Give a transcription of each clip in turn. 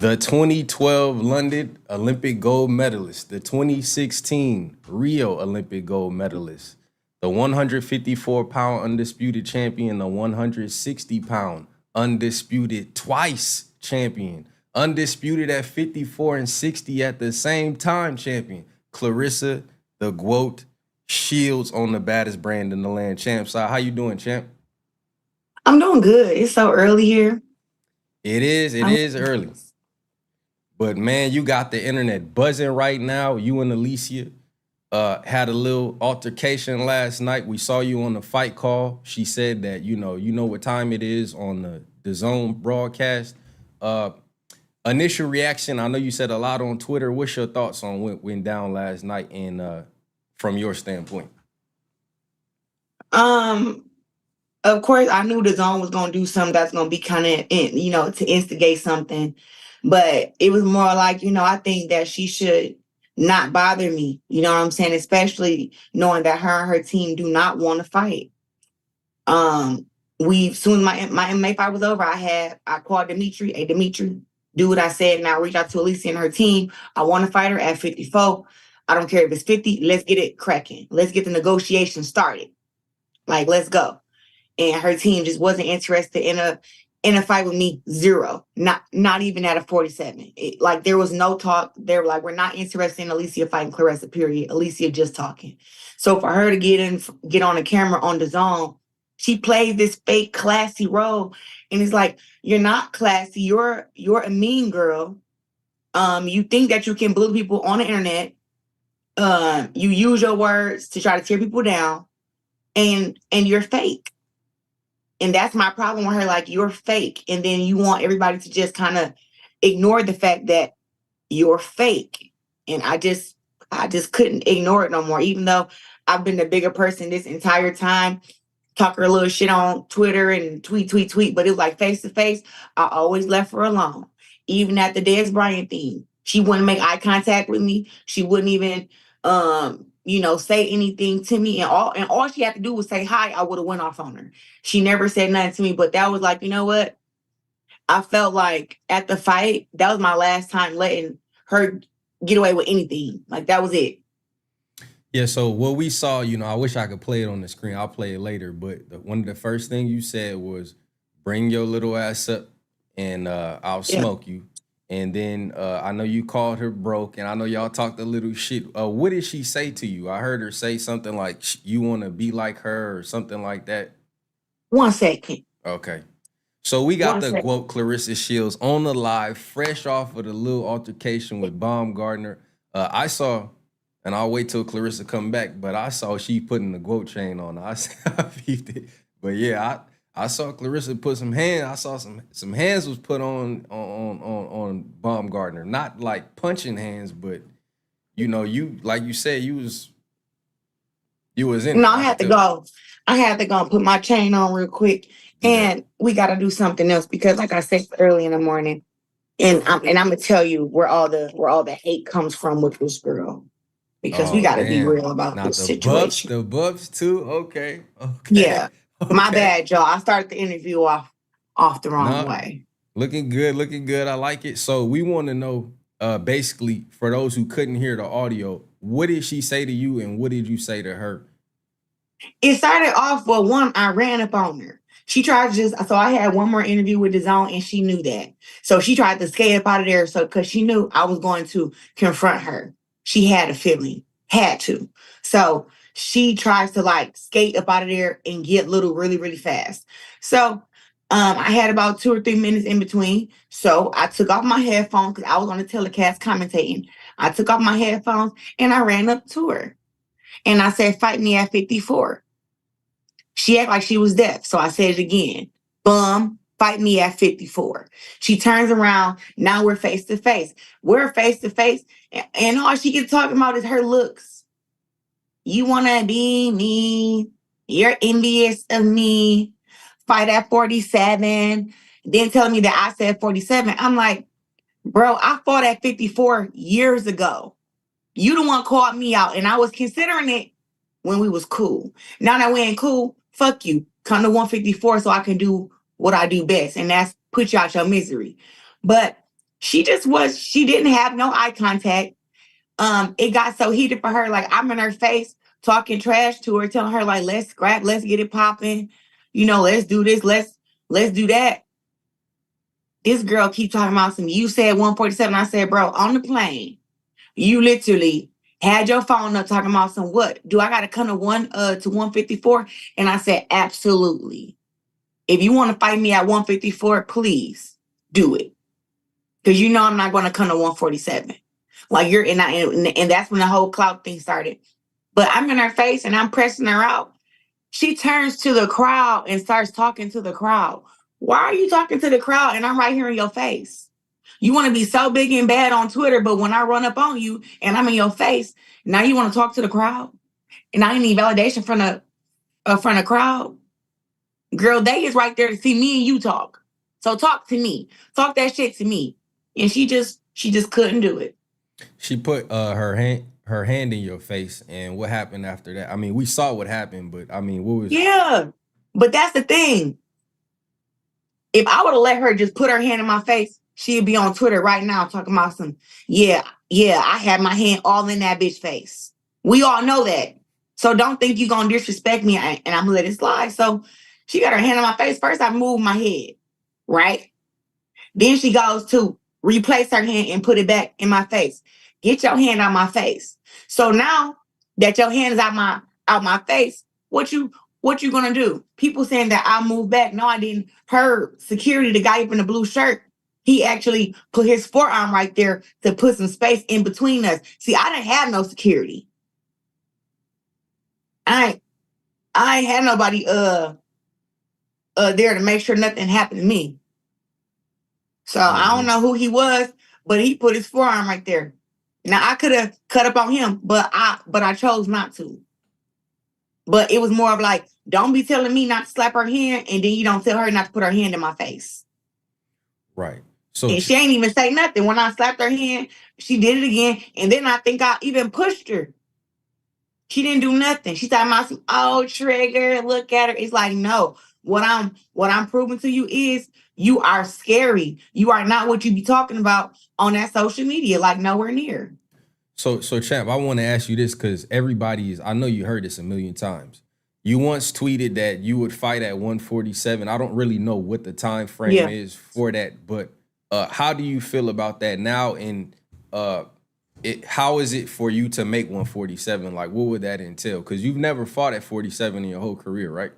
The 2012 London Olympic gold medalist, the 2016 Rio Olympic gold medalist, the 154-pound undisputed champion, the 160-pound undisputed twice champion, undisputed at 54 and 60 at the same time champion, Clarissa the GWOAT Shields on the baddest brand in the land. Champside, how you doing, champ? I'm doing good. It's so early here. It is early. But man, you got the internet buzzing right now. You and Alicia had a little altercation last night. We saw you on the fight call. She said that you know what time it is on the Zone broadcast. Initial reaction. I know you said a lot on Twitter. What's your thoughts on what went down last night, and from your standpoint? Um, of course, I knew the zone was gonna do something that's gonna be kind of, to instigate something. But it was more like, I think that she should not bother me. You know what I'm saying? Especially knowing that her and her team do not want to fight. Soon as my MMA fight was over, I called Dimitri. Hey, Dimitri, do what I said, and I'll reach out to Alicia and her team. I want to fight her at 54. I don't care if it's 50. Let's get it cracking. Let's get the negotiation started. Like, let's go. And her team just wasn't interested in a fight with me. Zero. Not even at a 47. Like, there was no talk. They were like, we're not interested in Alicia fighting Clarissa, period. Alicia just talking. So for her to get on the camera on the zone, she plays this fake classy role. And it's like, you're not classy. You're a mean girl. You think that you can bully people on the internet. You use your words to try to tear people down, and you're fake. And that's my problem with her. Like, you're fake. And then you want everybody to just kind of ignore the fact that you're fake. And I just couldn't ignore it no more, even though I've been the bigger person this entire time. Talk her a little shit on Twitter and tweet. But it was like face to face. I always left her alone. Even at the Dez Bryant thing, she wouldn't make eye contact with me. She wouldn't even, say anything to me. And all she had to do was say hi. I would have went off on her. She never said nothing to me. But that was like, you know what? I felt like at the fight, that was my last time letting her get away with anything. Like, that was it. Yeah, so what we saw, I wish I could play it on the screen. I'll play it later. But one of the first things you said was, bring your little ass up and I'll Yeah. smoke you. And then I know you called her broke, and I know y'all talked a little shit. What did she say to you? I heard her say something like, you want to be like her or something like that. 1 second. Okay. So we got One the second. quote Clarissa Shields on the live, fresh off of the little altercation with Baumgardner. I saw, and I'll wait till Clarissa come back, but I saw she putting the quote chain on her. I peeped it. But yeah, I saw Clarissa put some hands. I saw some hands was put on Baumgardner. Not like punching hands, but you like you said, you was in No, it. I I could had to tell. go. I had to go and put my chain on real quick. Do that. And we got to do something else because, like I said early in the morning, and I'm gonna tell you where all the hate comes from with this girl, because we Oh got to be damn. real about Not this the situation. buffs too. Okay. Okay. Yeah, my Okay. bad, y'all. I started the interview off the wrong Nah, way. looking good, looking good. I like it. So we want to know, basically, for those who couldn't hear the audio, what did she say to you and what did you say to her? It started off with one. I ran up on her. She tried to so I had one more interview with the zone, and she knew that. So she tried to skate up out of there. So because she knew I was going to confront her, she had a feeling, had to. So she tries to like skate up out of there and get little really really fast. So I had about 2 or 3 minutes in between. So I took off my headphones because I was on the telecast commentating. I took off my headphones and I ran up to her. And I said, fight me at 54. She acted like she was deaf. So I said it again. Bum, fight me at 54. She turns around. Now we're face to face. We're face to face. And all she gets talking about is her looks. You want to be me. You're envious of me. Fight at 47. Then telling me that I said 47. I'm like, bro, I fought at 54 years ago. You the one called me out, and I was considering it when we was cool. Now that we ain't cool, fuck you. Come to 154 so I can do what I do best, and that's put you out your misery. But She didn't have no eye contact. It got so heated for her. Like, I'm in her face talking trash to her, telling her, like, let's scrap, let's get it popping. Let's do this, let's do that. This girl keep talking about some, you said 147. I said, bro, on the plane, you literally had your phone up talking about some what? Do I gotta come to 154? And I said, absolutely. If you want to fight me at 154, please do it. Because I'm not gonna come to 147. Like and that's when the whole clout thing started. But I'm in her face and I'm pressing her out. She turns to the crowd and starts talking to the crowd. Why are you talking to the crowd and I'm right here in your face? You want to be so big and bad on Twitter, but when I run up on you and I'm in your face, now you want to talk to the crowd? And I need validation from the crowd? Girl, they is right there to see me and you talk. So talk to me. Talk that shit to me. And she just couldn't do it. She put her hand in your face, and what happened after that? I mean, we saw what happened, but I mean, what was? Yeah, but that's the thing. If I would have let her just put her hand in my face, she'd be on Twitter right now talking about some, yeah, I had my hand all in that bitch face. We all know that. So don't think you're going to disrespect me and I'm going to let it slide. So she got her hand in my face. First, I moved my head, right? Then she goes to replace her hand and put it back in my face. Get your hand out my face. So now that your hand is out my face, what you gonna do? People saying that I moved back. No, I didn't. Her security, the guy up in the blue shirt, he actually put his forearm right there to put some space in between us. See, I didn't have no security. I ain't had nobody there to make sure nothing happened to me. So I don't know who he was, but he put his forearm right there. Now I could have cut up on him, but I chose not to. But it was more of like, don't be telling me not to slap her hand, and then you don't tell her not to put her hand in my face. Right. So and she ain't even say nothing. When I slapped her hand, she did it again, and then I think I even pushed her. She didn't do nothing. She talking about some, oh, trigger, look at her. It's like, no. What I'm proving to you is you are scary. You are not what you be talking about on that social media, like nowhere near. So Champ, I want to ask you this because I know you heard this a million times. You once tweeted that you would fight at 147. I don't really know what the time frame is for that, but how do you feel about that now? And how is it for you to make 147? Like, what would that entail? Because you've never fought at 47 in your whole career, right?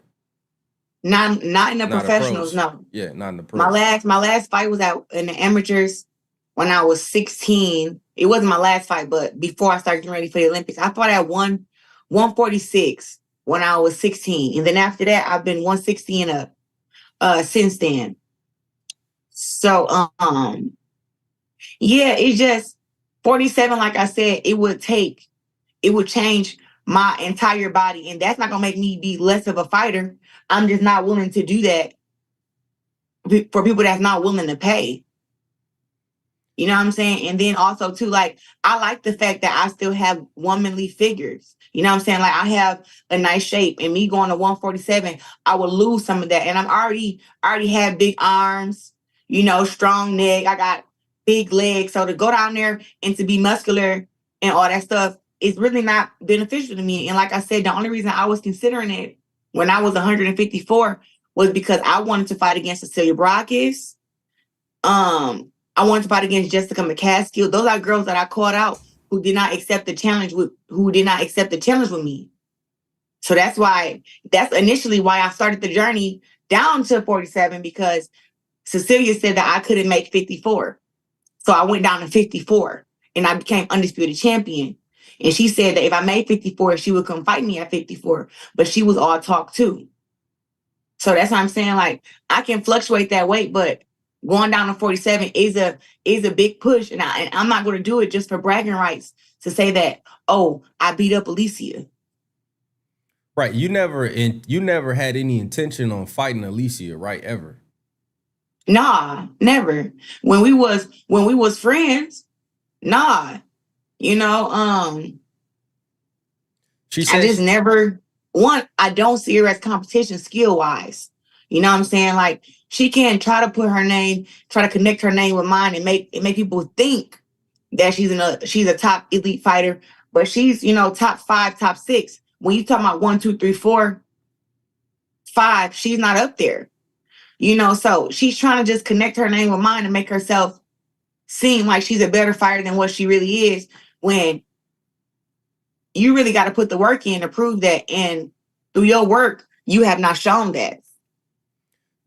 Not in the professionals, no. Yeah, not in the pros. My last fight was in the amateurs when I was 16. It wasn't my last fight, but before I started getting ready for the Olympics, I fought at 146 when I was 16. And then after that, I've been 160 and up since then. So yeah, it's just 47, like I said, it would change my entire body. And that's not gonna make me be less of a fighter. I'm just not willing to do that for people that's not willing to pay. You know what I'm saying? And then also too, like, I like the fact that I still have womanly figures. You know what I'm saying? Like, I have a nice shape, and me going to 147, I will lose some of that. And I'm already have big arms, strong neck. I got big legs. So to go down there and to be muscular and all that stuff is really not beneficial to me. And like I said, the only reason I was considering it when I was 154 was because I wanted to fight against Cecilia Brakis. I wanted to fight against Jessica McCaskill. Those are girls that I called out who did not accept the challenge with me. So that's initially why I started the journey down to 47, because Cecilia said that I couldn't make 54. So I went down to 54 and I became undisputed champion. And she said that if I made 54, she would come fight me at 54, but she was all talk too. So that's what I'm saying. Like, I can fluctuate that weight, but going down to 47 is a big push. And I'm not going to do it just for bragging rights to say that, oh, I beat up Alicia. Right. You never had any intention on fighting Alicia, right? Ever. Nah, never. When we was friends, nah. She said I just never I don't see her as competition skill wise. You know what I'm saying? Like, she can try to put her name, try to connect her name with mine and make people think that she's a top elite fighter, but she's, top 5, top 6. When you talk about 1, 2, 3, 4, 5, she's not up there. So she's trying to just connect her name with mine and make herself seem like she's a better fighter than what she really is, when you really got to put the work in to prove that. And through your work, you have not shown that.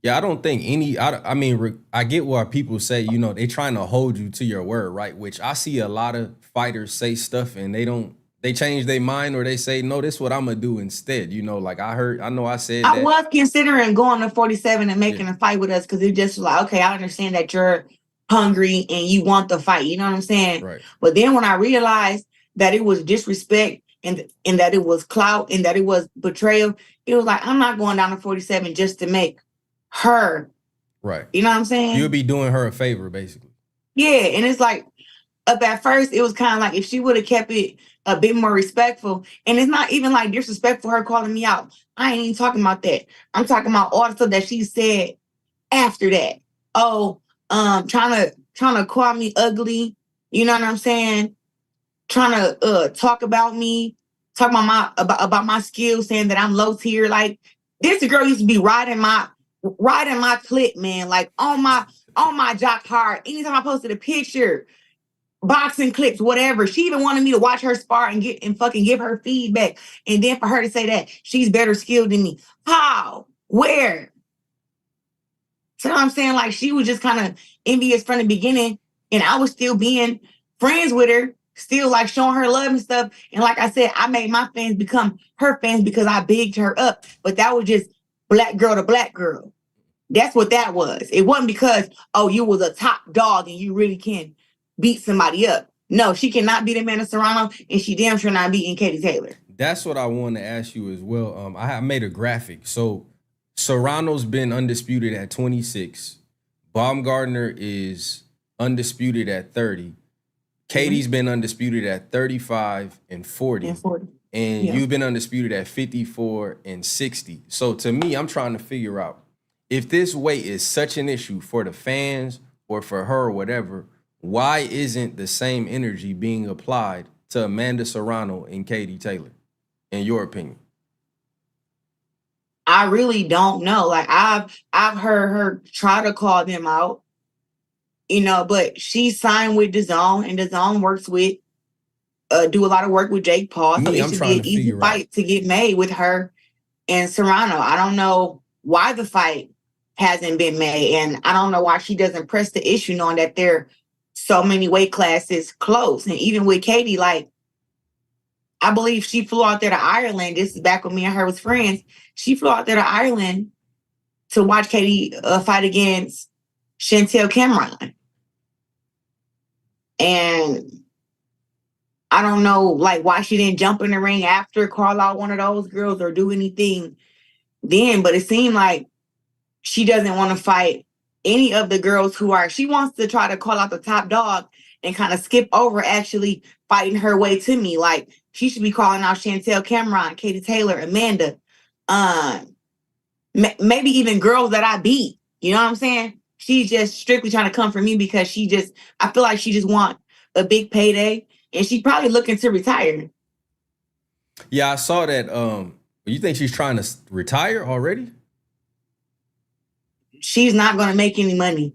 Yeah, I don't think I mean, I get why people say, they trying to hold you to your word, right? Which I see a lot of fighters say stuff and they change their mind, or they say, no, this is what I'm going to do instead. Like I know I said I that. was considering going to 47 and making a fight with us, because it just was like, okay, I understand that you're hungry and you want the fight. You know what I'm saying? Right. But then when I realized that it was disrespect and that it was clout and that it was betrayal, it was like, I'm not going down to 47 just to make her. Right. You know what I'm saying? You'll be doing her a favor, basically. Yeah. And it's like, up at first, it was kind of like if she would have kept it a bit more respectful. And it's not even like disrespectful, her calling me out. I ain't even talking about that. I'm talking about all the stuff that she said after that. Oh, trying to call me ugly. You know what I'm saying? Trying to talk about me, talk about my skills, saying that I'm low tier. Like, this girl used to be riding my clip, man. Like on my jock hard. Anytime I posted a picture, boxing clips, whatever. She even wanted me to watch her spar and fucking give her feedback. And then for her to say that she's better skilled than me. How? Where? So I'm saying, like, she was just kind of envious from the beginning, and I was still being friends with her, still like showing her love and stuff. And like I said, I made my fans become her fans because I bigged her up. But that was just black girl to black girl. That's what that was. It wasn't because, oh, you was a top dog and you really can beat somebody up. No, she cannot beat Amanda Serrano, and she damn sure not beating Katie Taylor. That's what I want to ask you as well. I made a graphic. So Serrano's been undisputed at 26. Baumgardner is undisputed at 30. Katie's been undisputed at 35 and 40. And you've been undisputed at 54 and 60. So to me, I'm trying to figure out if this weight is such an issue for the fans or for her or whatever, why isn't the same energy being applied to Amanda Serrano and Katie Taylor, in your opinion? I really don't know. Like, I've heard her try to call them out, but she signed with DAZN, and DAZN works with do a lot of work with Jake Paul. So it should be an easy fight to get made with her and Serrano. I don't know why the fight hasn't been made, and I don't know why she doesn't press the issue, knowing that there so many weight classes close. And even with Katie, like, I believe she flew out there to Ireland. This is back when me and her was friends. She flew out there to Ireland to watch Katie fight against Chantel Cameron. And I don't know, like, why she didn't jump in the ring after, call out one of those girls, or do anything then. But it seemed like she doesn't want to fight any of the girls she wants to try to call out the top dog and kind of skip over actually fighting her way to me. Like, she should be calling out Chantel Cameron, Katie Taylor, Amanda, maybe even girls that I beat. You know what I'm saying? She's just strictly trying to come for me because I feel like she just want a big payday, and she's probably looking to retire. Yeah, I saw that. You think she's trying to retire already? She's not going to make any money.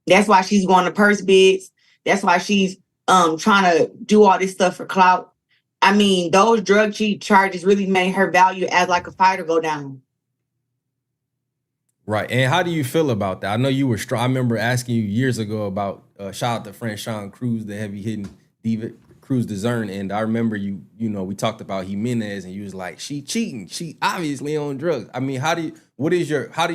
That's why she's going to purse bids. That's why she's trying to do all this stuff for clout. I mean, those drug cheat charges really made her value as like a fighter go down. Right. And how do you feel about that? I know you were strong. I remember asking you years ago about shout out to friend Sean Cruz, the heavy hitting diva, Cruz DAZN. And I remember we talked about Jimenez, and you was like, she cheating. She obviously on drugs. I mean, how did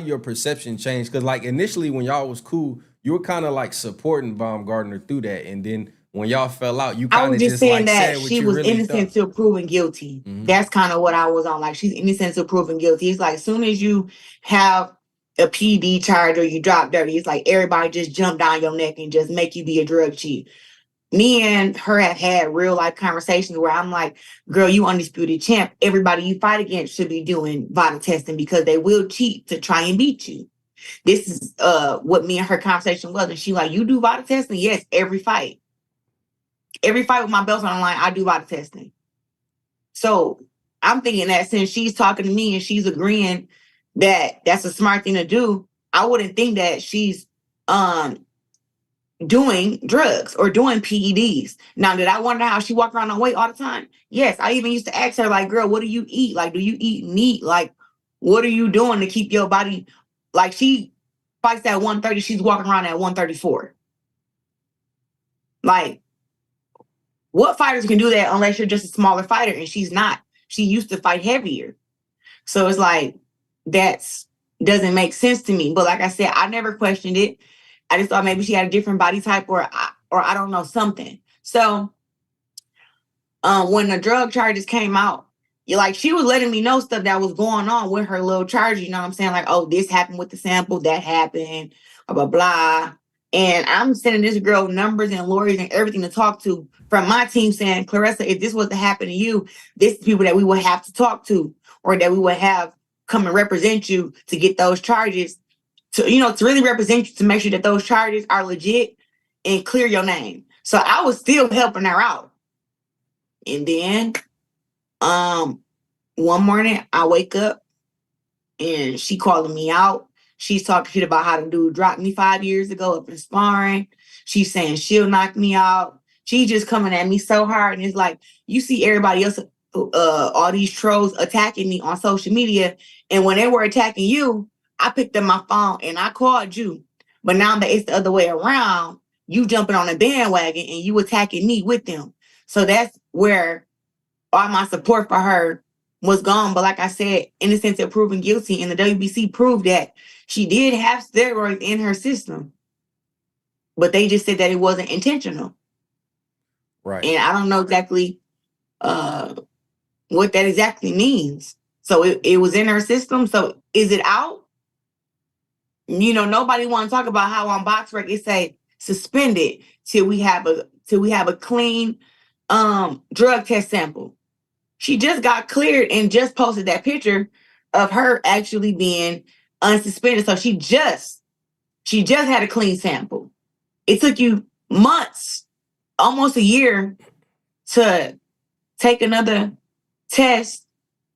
your perception change? Because like initially when y'all was cool, you were kind of like supporting Baumgardner through that. And then when y'all fell out, you kind of just saying like that she was really innocent till proven guilty. Mm-hmm. That's kind of what I was on. Like, she's innocent till proven guilty. It's like, as soon as you have a PD charge or you drop dirty, it's like everybody just jump down your neck and just make you be a drug cheat. Me and her have had real life conversations where I'm like, girl, you undisputed champ. Everybody you fight against should be doing vital testing, because they will cheat to try and beat you. This is what me and her conversation was. And she like, you do body testing? Yes, every fight. Every fight with my belts on the line, I do body testing. So I'm thinking that since she's talking to me and she's agreeing that that's a smart thing to do, I wouldn't think that she's doing drugs or doing PEDs. Now, did I wonder how she walked around on weight all the time? Yes. I even used to ask her, like, girl, what do you eat? Like, do you eat meat? Like, what are you doing to keep your body? Like, she fights at 130, she's walking around at 134. Like, what fighters can do that unless you're just a smaller fighter? And she's not. She used to fight heavier. So it's like, that's doesn't make sense to me. But like I said, I never questioned it. I just thought maybe she had a different body type or I don't know, something. So when the drug charges came out, she was letting me know stuff that was going on with her little charge. You know what I'm saying? Like, oh, this happened with the sample, that happened, blah, blah, blah. And I'm sending this girl numbers and lawyers and everything to talk to from my team saying, Clarissa, if this was to happen to you, this is people that we would have to talk to or that we would have come and represent you to get those charges, to really represent you, to make sure that those charges are legit and clear your name. So I was still helping her out. And then one morning I wake up and she calling me out. She's talking shit about how the dude dropped me 5 years ago up in sparring. She's saying she'll knock me out. She's just coming at me so hard. And it's like, you see everybody else, all these trolls attacking me on social media. And when they were attacking you, I picked up my phone and I called you. But now that it's the other way around, you jumping on a bandwagon and you attacking me with them. So that's where all my support for her was gone. But like I said, innocent until proven guilty. And the WBC proved that she did have steroids in her system. But they just said that it wasn't intentional. Right. And I don't know exactly what that exactly means. So it was in her system. So is it out? Nobody want to talk about how on BoxRec it say suspended till we have a clean drug test sample. She just got cleared and just posted that picture of her actually being unsuspended. So she just had a clean sample. It took you months, almost a year, to take another test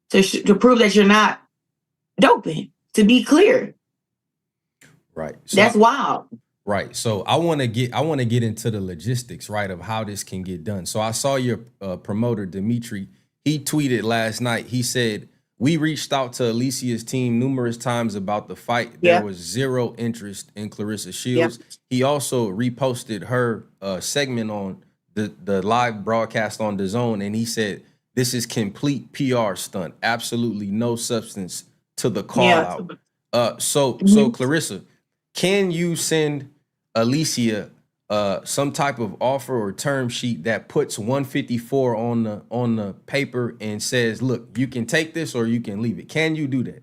to prove that you're not doping, to be clear. Right. So that's wild. Right. So I want to get into the logistics, right, of how this can get done. So I saw your promoter, Dimitri. He tweeted last night. He said, we reached out to Alicia's team numerous times about the fight. Yep. There was zero interest in Clarissa Shields. Yep. He also reposted her segment on the live broadcast on DAZN, and he said, this is complete PR stunt. Absolutely no substance to the call out. So Clarissa, can you send Alicia some type of offer or term sheet that puts 154 on the paper and says, look, you can take this or you can leave it? Can you do that?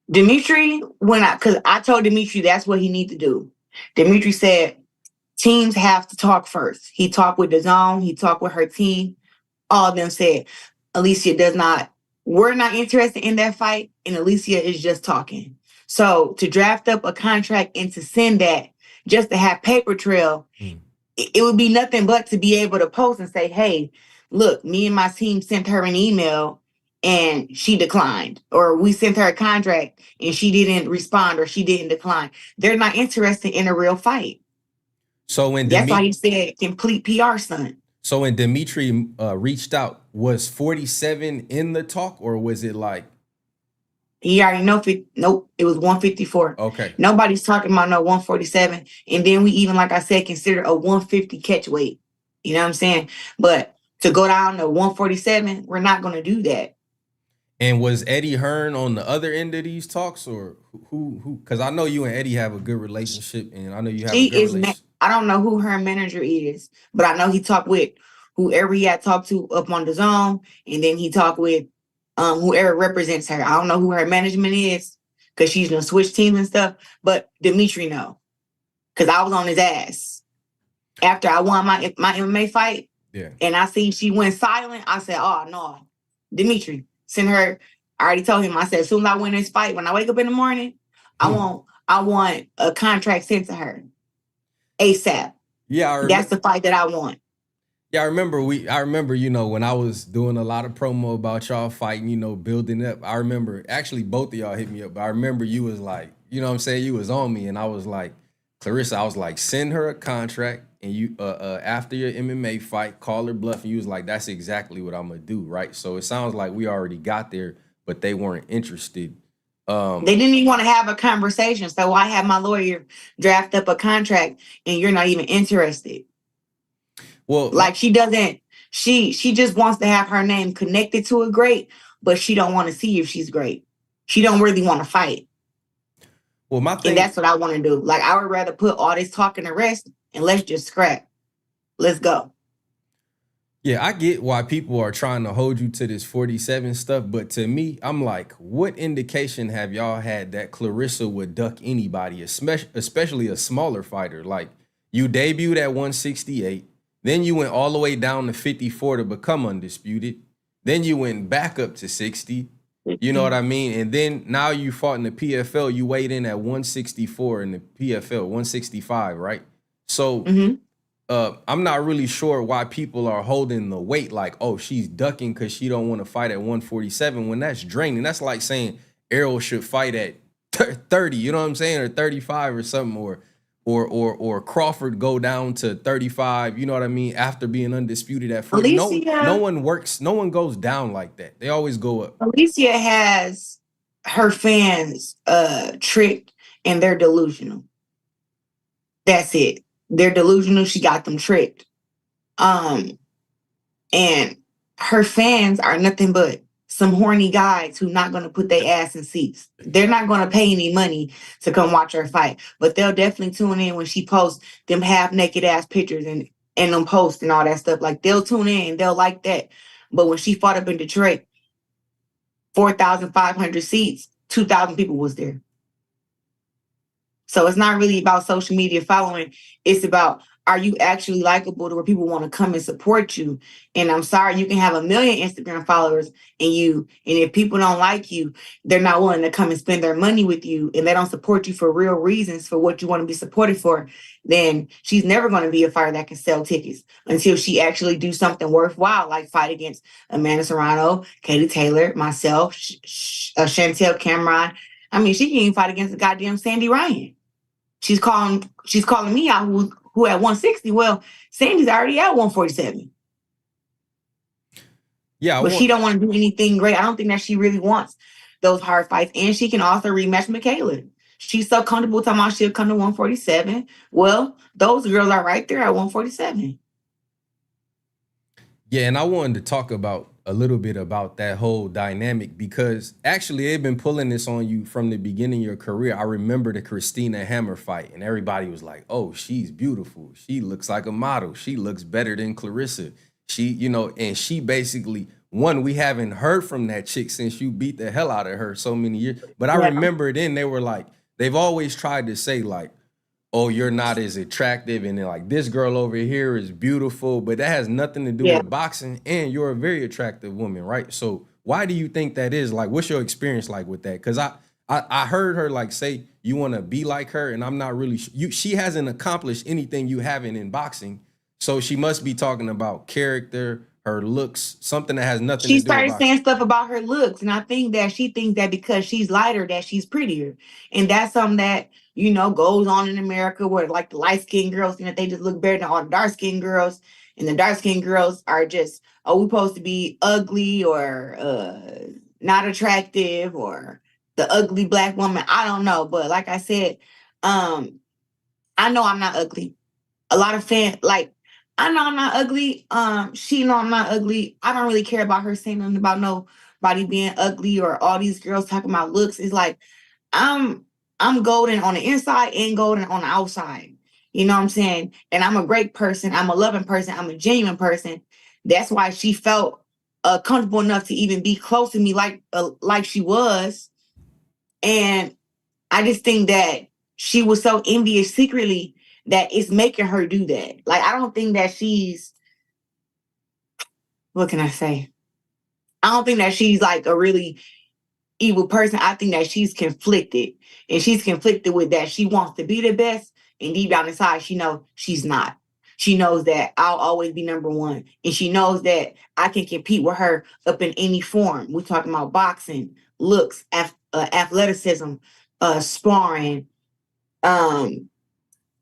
Dimitri, because I told Dimitri that's what he needs to do. Dimitri said teams have to talk first. He talked with DAZN, he talked with her team. All of them said, Alicia we're not interested in that fight, and Alicia is just talking. So to draft up a contract and to send that just to have paper trail, it would be nothing but to be able to post and say, hey, look, me and my team sent her an email and she declined, or we sent her a contract and she didn't respond or she didn't decline. They're not interested in a real fight. So when that's why he said complete PR stunt. So when Dimitri reached out, was 47 in the talk, or was it like? He already know. Nope, it was 154. Okay. Nobody's talking about no 147. And then we even, like I said, consider a 150 catch weight. You know what I'm saying? But to go down to 147, we're not going to do that. And was Eddie Hearn on the other end of these talks, or who? Because I know you and Eddie have a good relationship, and I know you have a good relationship. I don't know who her manager is, but I know he talked with whoever he had talked to up on DAZN, and then he talked with whoever represents her. I don't know who her management is because she's gonna switch teams and stuff. But Dimitri know, because I was on his ass after I won my MMA fight. Yeah, and I seen she went silent. I said, "Oh no, Dimitri, send her I already told him, I said, as soon as I win this fight, when I wake up in the morning, I want a contract sent to her ASAP. Yeah, That's the fight that I want. Yeah, I remember, when I was doing a lot of promo about y'all fighting, building up. I remember actually both of y'all hit me up, but I remember you was like, you know what I'm saying, you was on me, and I was like, Clarissa, I was like, send her a contract, and you after your MMA fight, call her bluff, and you was like, that's exactly what I'm gonna do, right? So it sounds like we already got there, but they weren't interested. They didn't even want to have a conversation. So I had my lawyer draft up a contract, and you're not even interested. Well, like she doesn't. She just wants to have her name connected to a great, but she don't want to see if she's great. She don't really want to fight. Well, my thing, and that's what I want to do. Like, I would rather put all this talk in the rest and let's just scrap. Let's go. Yeah, I get why people are trying to hold you to this 47 stuff, but to me, I'm like, what indication have y'all had that Clarissa would duck anybody, especially a smaller fighter? Like, you debuted at 168, then you went all the way down to 54 to become undisputed, then you went back up to 60. You know what I mean? And then now you fought in the PFL, you weighed in at 164 in the PFL, 165, right? So I'm not really sure why people are holding the weight like, oh, she's ducking because she don't want to fight at 147 when that's draining. That's like saying Errol should fight at 30, you know what I'm saying, or 35 or something, or Crawford go down to 35, you know what I mean, after being undisputed at 40. No one goes down like that. They always go up. Alicia has her fans tricked, and they're delusional. That's it. They're delusional. She got them tricked. And her fans are nothing but some horny guys who not going to put their ass in seats. They're not going to pay any money to come watch her fight, but they'll definitely tune in when she posts them half naked ass pictures and them posts and all that stuff. Like, they'll tune in and they'll like that. But when she fought up in Detroit, 4,500 seats, 2,000 people was there. So it's not really about social media following. It's about, are you actually likable to where people want to come and support you? And I'm sorry, you can have 1 million Instagram followers and if people don't like you, they're not willing to come and spend their money with you, and they don't support you for real reasons for what you want to be supported for, then she's never going to be a fighter that can sell tickets until she actually do something worthwhile, like fight against Amanda Serrano, Katie Taylor, myself, Chantel Cameron. I mean, she can even fight against the goddamn Sandy Ryan. She's calling me out who at 160. Well, Sandy's already at 147. Yeah, but she don't want to do anything great. I don't think that she really wants those hard fights. And she can also rematch Michaela. She's so comfortable talking about she'll come to 147. Well, those girls are right there at 147. Yeah, and I wanted to talk about a little bit about that whole dynamic, because actually they've been pulling this on you from the beginning of your career. I remember the Christina Hammer fight, and everybody was like, oh, she's beautiful. She looks like a model. She looks better than Clarissa. She, and she basically, we haven't heard from that chick since you beat the hell out of her so many years. But I remember then they were like, they've always tried to say like, oh, you're not as attractive, and then like, this girl over here is beautiful, but that has nothing to do with boxing, and you're a very attractive woman, right? So why do you think that is? Like, what's your experience like with that? Because I heard her like say you want to be like her, and I'm not really she hasn't accomplished anything you haven't in boxing, so she must be talking about character, her looks, something that has nothing to do with boxing. She started saying stuff about her looks, and I think that she thinks that because she's lighter that she's prettier, and that's something that goes on in America, where like the light-skinned girls think that they just look better than all the dark-skinned girls, and the dark-skinned girls are just, we're supposed to be ugly or not attractive, or the ugly black woman. I don't know, but like I said, I know I'm not ugly. A lot of fans, like, I know I'm not ugly. She know I'm not ugly. I don't really care about her saying nothing about nobody being ugly or all these girls talking about looks. It's like, I'm golden on the inside and golden on the outside. You know what I'm saying? And I'm a great person. I'm a loving person. I'm a genuine person. That's why she felt comfortable enough to even be close to me like she was. And I just think that she was so envious secretly that it's making her do that. Like, I don't think that what can I say? I don't think that she's like a really evil person. I think that she's conflicted. And she's conflicted with that. She wants to be the best. And deep down inside, she knows she's not. She knows that I'll always be number one. And she knows that I can compete with her up in any form. We're talking about boxing, looks, athleticism, sparring,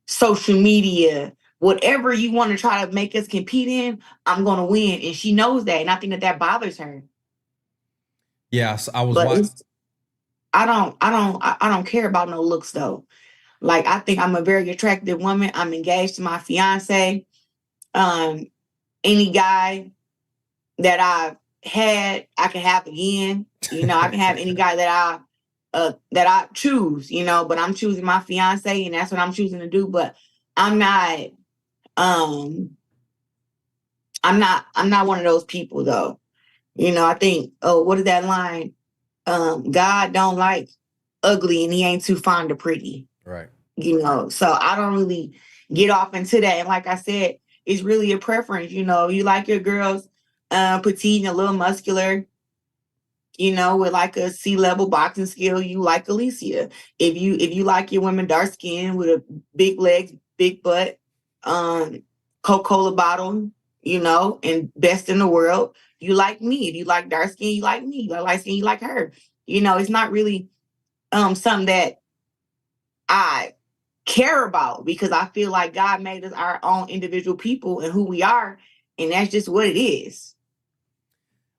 social media, whatever you want to try to make us compete in, I'm going to win. And she knows that. And I think that bothers her. Yeah, so I was But watching. I don't care about no looks though. Like, I think I'm a very attractive woman. I'm engaged to my fiance. Any guy that I've had, I can have again. You know, I can have any guy that I choose, you know, but I'm choosing my fiance and that's what I'm choosing to do. But I'm not I'm not one of those people though. You know, I think, what is that line? God don't like ugly and he ain't too fond of pretty. Right. You know, so I don't really get off into that. And like I said, it's really a preference. You know, you like your girls petite and a little muscular, you know, with like a C-level boxing skill, you like Alicia. If you like your women dark skin with a big legs, big butt, Coca-Cola bottle, you know, and best in the world, you like me. If you like dark skin, you like me. You like light skin, you like her. You know, it's not really something that I care about because I feel like God made us our own individual people and who we are, and that's just what it is.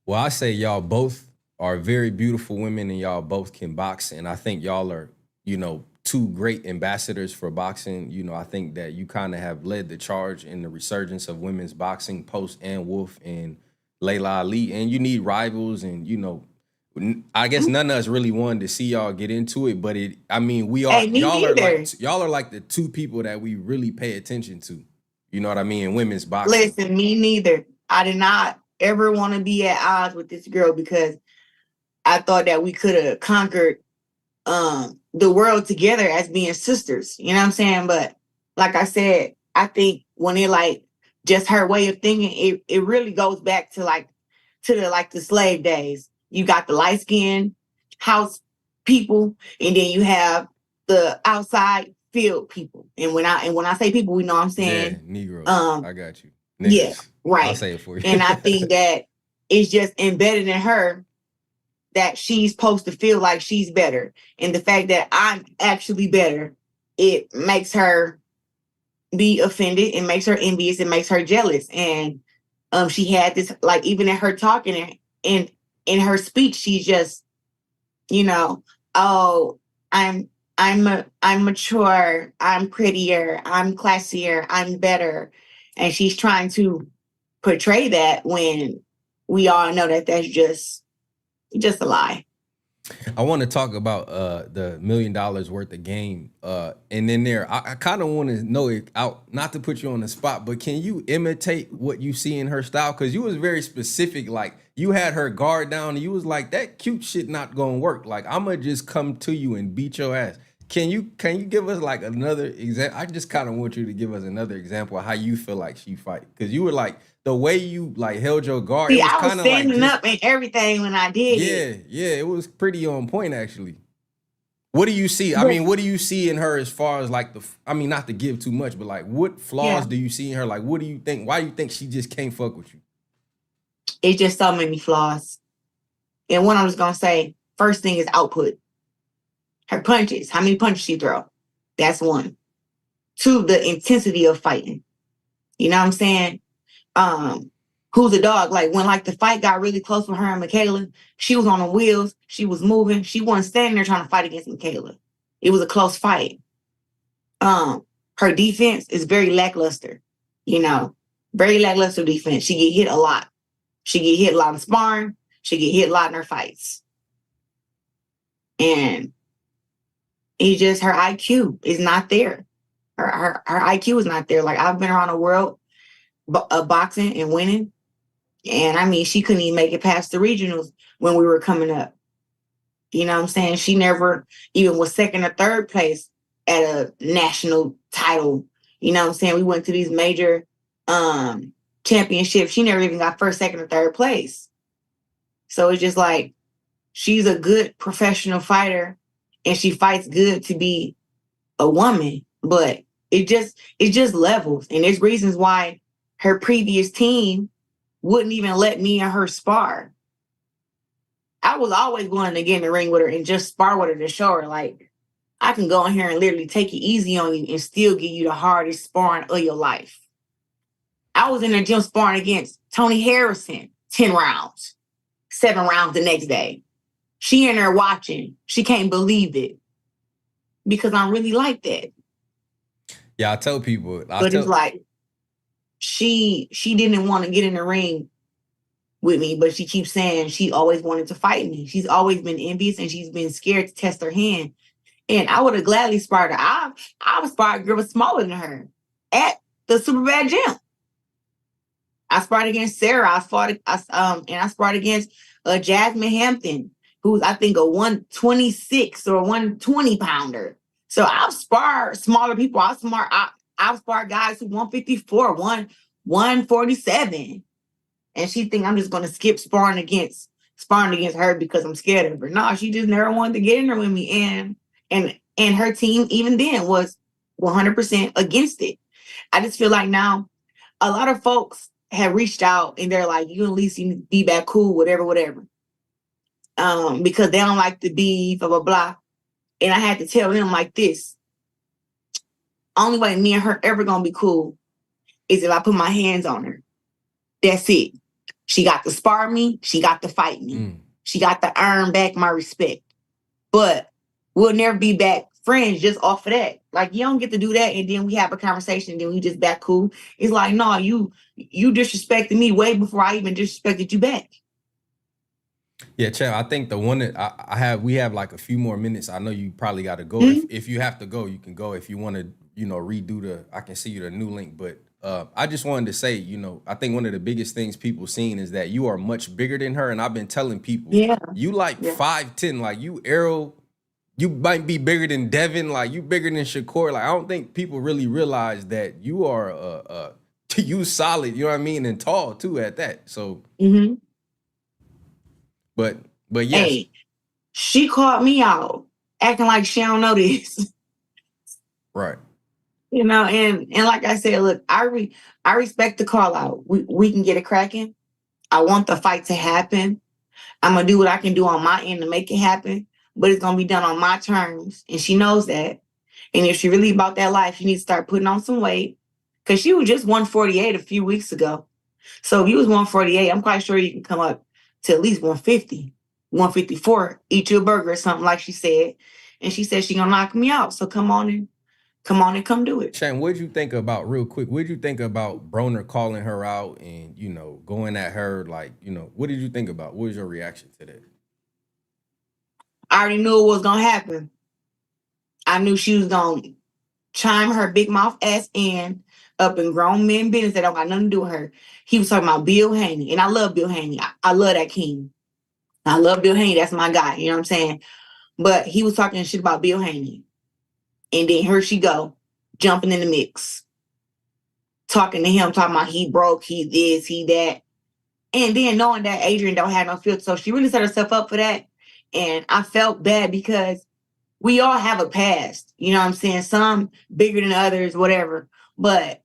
Well, I say y'all both are very beautiful women and y'all both can box. And I think y'all are, two great ambassadors for boxing. I think that you kind of have led the charge in the resurgence of women's boxing post Ann Wolf and Layla Ali. And you need rivals and, I guess none of us really wanted to see y'all get into it, but we are Hey, me y'all are like the two people that we really pay attention to. You know what I mean? In women's boxing. Listen, me neither. I did not ever want to be at odds with this girl because I thought that we could have conquered the world together as being sisters. You know what I'm saying? But like I said, I think when it like just her way of thinking, it really goes back to the slave days. You got the light skinned house people, and then you have the outside field people. And when I say people, we know what I'm saying. Yeah, Negroes. I got you. Niggas. Yeah, right. I'll say it for you. And I think that it's just embedded in her that she's supposed to feel like she's better. And the fact that I'm actually better, it makes her be offended. It makes her envious. It makes her jealous. And she had this, like, even in her talking and in her speech, she's just, oh, I'm mature, I'm prettier, I'm classier, I'm better. And she's trying to portray that when we all know that that's just a lie. I want to talk about the $1 million worth of game. And then I kind of want to know it out, not to put you on the spot, but can you imitate what you see in her style? Because you was very specific. Like, you had her guard down and you was like, that cute shit not gonna work. Like, I'm gonna just come to you and beat your ass. Can you give us like another example? I just kind of want you to give us another example of how you feel like she fight. Because you were like, the way you like held your guard. See, I was standing up and everything when I did it. Yeah, it was pretty on point actually. What do you see? I mean, what do you see in her as far as like not to give too much, but like what flaws do you see in her? Like, what do you think? Why do you think she just can't fuck with you? It's just so many flaws. And what I'm just gonna say, first thing is output. Her punches, how many punches she throw? That's one. Two, the intensity of fighting. You know what I'm saying? Who's the dog? Like when like the fight got really close with her and Michaela, she was on the wheels, she was moving, she wasn't standing there trying to fight against Michaela. It was a close fight. Her defense is very lackluster, very lackluster defense. She get hit a lot. She get hit a lot in sparring, she get hit a lot in her fights. And it's just her IQ is not there. Her IQ is not there. Like, I've been around the world boxing and winning. And she couldn't even make it past the regionals when we were coming up. You know what I'm saying? She never even was second or third place at a national title. You know what I'm saying? We went to these major championships. She never even got first, second, or third place. So it's just like, she's a good professional fighter and she fights good to be a woman, but it just levels. And there's reasons why her previous team wouldn't even let me and her spar. I was always wanting to get in the ring with her and just spar with her to show her, like, I can go in here and literally take it easy on you and still give you the hardest sparring of your life. I was in the gym sparring against Tony Harrison, 10 rounds, 7 rounds the next day. She in there watching. She can't believe it because I'm really like that. Yeah, I tell people. It's like she didn't want to get in the ring with me, but she keeps saying she always wanted to fight me. She's always been envious and she's been scared to test her hand. And I would have gladly sparred her. I was sparred a girl smaller than her at the Superbad gym. I sparred against Sarah. I sparred against Jasmine Hampton, who's I think a 126 or 120 pounder. So I've sparred smaller people. I've sparred guys who 154, 147. And she think I'm just gonna skip sparring against her because I'm scared of her. No, she just never wanted to get in there with me. And her team even then was 100% against it. I just feel like now a lot of folks have reached out and they're like, you at least need to be back cool, whatever. Because they don't like the beef, blah, blah, blah. And I had to tell them like this. Only way me and her ever gonna be cool is if I put my hands on her. That's it. She got to spar me. She got to fight me. She got to earn back my respect. But we'll never be back friends just off of that. Like, you don't get to do that and then we have a conversation and then we just back cool. It's like, no, you disrespected me way before I even disrespected you back. Yeah, Champ, I think the one that we have like a few more minutes. I know you probably got to go. If you have to go, you can go. If you want to, redo I can see you the new link. But I just wanted to say, I think one of the biggest things people seen is that you are much bigger than her. And I've been telling people, you like 5'10", like you Arrow. You might be bigger than Devin, like you bigger than Shakur. Like I don't think people really realize that you are you solid, you know what I mean, and tall too at that. So but yes. Hey, she caught me out acting like she don't know this. Right. And like I said, look, I respect the call out. We can get it cracking. I want the fight to happen. I'm gonna do what I can do on my end to make it happen. But it's going to be done on my terms. And she knows that. And if she really about that life, she needs to start putting on some weight. Because she was just 148 a few weeks ago. So if you was 148, I'm quite sure you can come up to at least 150, 154, eat you a burger or something like she said. And she said she going to knock me out. So come on and come do it. Shane, what did you think about, real quick, what did you think about Broner calling her out and, going at her? Like, what did you think about? What was your reaction to that? I already knew it was going to happen. I knew she was going to chime her big mouth ass in up in grown men business that don't got nothing to do with her. He was talking about Bill Haney. And I love Bill Haney. I love that king. I love Bill Haney. That's my guy. You know what I'm saying? But he was talking shit about Bill Haney. And then here she go, jumping in the mix. Talking to him, talking about he broke, he this, he that. And then knowing that Adrian don't have no filter. So she really set herself up for that. And I felt bad because we all have a past, you know what I'm saying? Some bigger than others, whatever. But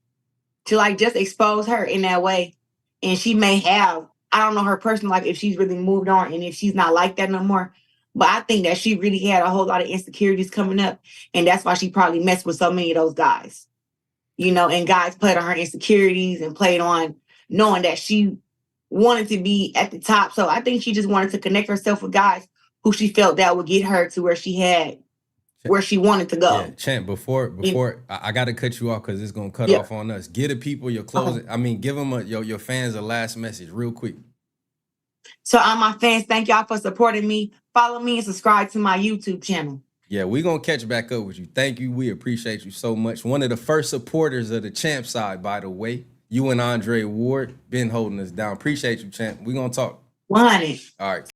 to just expose her in that way, and she may have, I don't know her personal life if she's really moved on and if she's not like that no more. But I think that she really had a whole lot of insecurities coming up. And that's why she probably messed with so many of those guys. And guys played on her insecurities and played on knowing that she wanted to be at the top. So I think she just wanted to connect herself with guys who she felt that would get her to where she wanted to go. Yeah, Champ, before I got to cut you off because it's going to cut off on us. Give the people your closing. I mean, give them your fans a last message real quick. So all my fans, thank y'all for supporting me. Follow me and subscribe to my YouTube channel. Yeah, we're going to catch back up with you. Thank you. We appreciate you so much. One of the first supporters of the Champside, by the way. You and Andre Ward been holding us down. Appreciate you, Champ. We're going to talk. 100. All right.